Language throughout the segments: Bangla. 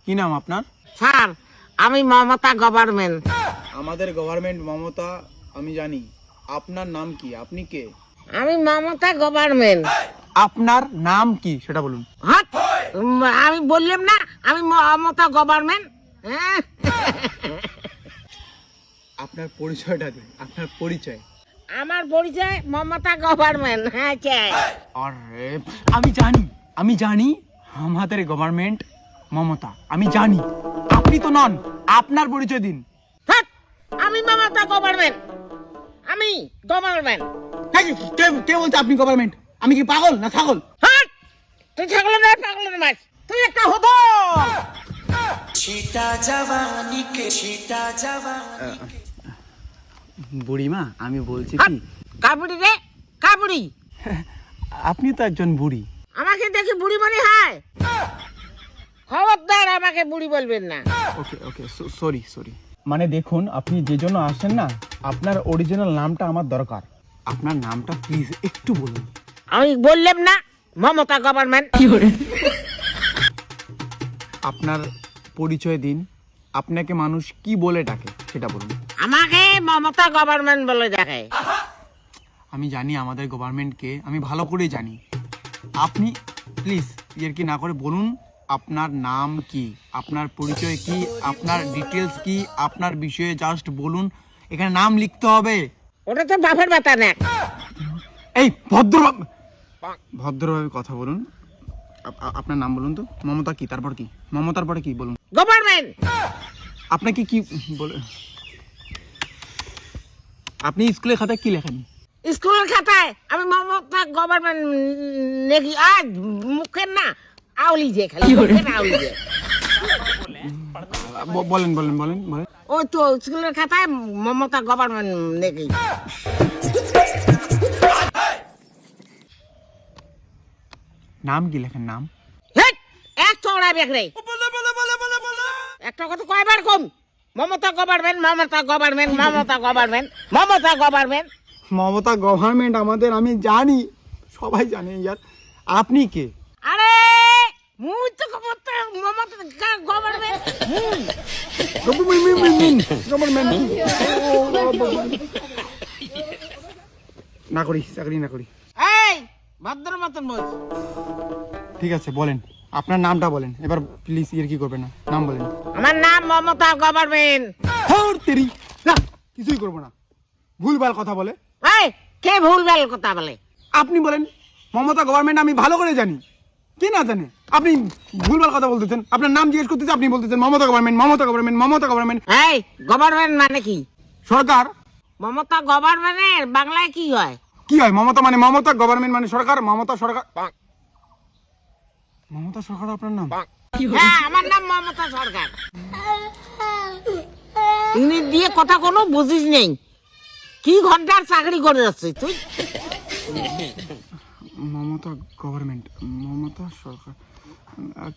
কি নাম আপনার? স্যার আমি মমতা গভর্নমেন্ট। আমাদের গভর্নমেন্ট মমতা আমি জানি। আপনার নাম কি? আপনি কে? আমি মমতা গভর্নমেন্ট। আপনার নাম কি সেটা বলুন। হাট! আমি বললাম না আমি মমতা গভর্নমেন্ট। আপনার পরিচয়টা দিন, আপনার পরিচয়। আমার পরিচয় মমতা গভর্নমেন্ট। হ্যাঁ চাই। আরে আমি জানি আমাদের গভর্নমেন্ট মমতা, আমি জানি। আপনি তো নন, আপনার পরিচয় দিন। হাট! আমি মমতা গভর্নমেন্ট। আমি গভর্নমেন্ট। কে বলছে আপনি গভর্নমেন্ট? আমি কি পাগল না ছাগল? হাট! তুই ছাগলের না পাগলের মাছ, তুই একটা হতো। বুড়িমা আমি বলছি হাট! কি, কাবুড়ি রে কাবুড়ি। আপনি তো একজন বুড়ি। আমাকে দেখি বুড়ি মনে হয়? খবরদার আমাকে বুড়ি বলবেন না। ওকে সরি। মানে দেখুন, আপনি যে জন্য আসেন না, আপনার অরিজিনাল নামটা আমার দরকার। আপনার নামটা প্লিজ একটু বলুন। আমি বললাম না মমতা গভর্নমেন্ট। আপনার পরিচয় দিন। আপনাকে মানুষ কি বলে ডাকে সেটা বলুন। আমাকে মমতা গভর্নমেন্ট বলে দেখে। আমি জানি আমাদের গভর্নমেন্টকে, আমি ভালো করেই জানি। আপনি প্লিজ কি না করে বলুন আপনার নাম কি, আপনার পরিচয় কি, আপনার ডিটেলস কি, আপনার বিষয়ে জাস্ট বলুন। এখানে নাম লিখতে হবে। ওটা তো বাপের ব্যথা না। এই ভদ্রভাবে কথা বলুন। আপনার নাম বলুন তো। মমতা কি, তারপর কি? মমতার পরে কি বলুন? গভর্নমেন্ট। আপনাকে কি বলে? আপনি স্কুলের খাতায় কি লেখেন? স্কুলের খাতায় আমি মমতা গভর্নমেন্ট নাকি আজ মুখের না আউলি যে খালি মুখের আউলি যে। বলেন। ওই তো স্কুলের খাতায় মমতা গভর্নমেন্ট নাকি। নাম কি লেখেন? নাম এক চড়া বেকরে একটা কথা কয়বার কম। Mamata government Mamata government Mamata government Mamata government. Mamata government আমাদের, আমি জানি, সবাই জানে। ইয়ার আপনি কে? আরে মুই তো মমতা গভর্নমেন্ট। গভর্নমেন্ট না করি, চাকরি না করি। এই ভদ্র মতন বল। ঠিক আছে বলেন, আপনার নামটা বলেন এবার প্লিজ। কি করবেন না, নাম বলেন। আমার নাম মমতা গভর্নমেন্ট। না কিছুই করবো না, ভুলভাল কথা বলে। এই কে ভুলভাল কথা বলে? আপনি বলেন মমতা গভর্নমেন্ট, আমি ভালো করে জানি। কে না জানে? আপনি ভুলভাল কথা বলতেছেন। আপনার নাম জিজ্ঞেস করতেছে, আপনি বলতেছেন Mamata government Mamata government Mamata government. এই গভর্নমেন্ট মানে কি? সরকার। মমতা গভর্নমেন্টের বাংলায় কি হয়? কি হয়? মমতা মানে মমতা, গভর্নমেন্ট মানে সরকার। মমতা সরকার আপনার নাম? হ্যাঁ আমার নাম মমতা সরকার। ইংলিশ দিয়ে কথা কোনো বুঝিস নেই। কি ঘন্টার চাকরি করে যাচ্ছে তুই? মমতা গভর্নমেন্ট মমতা সরকার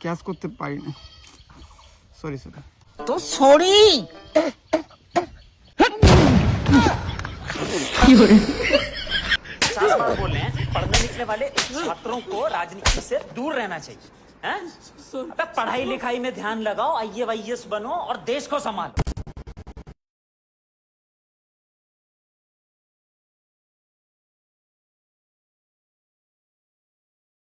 ক্যাশ করতে পারি না। সরি। তো সরি। बोल रहे हैं पढ़ने लिखने वाले छात्रों को राजनीति से दूर रहना चाहिए हैं? अबे पढ़ाई लिखाई में ध्यान लगाओ, IAS बनो और देश को संभालो।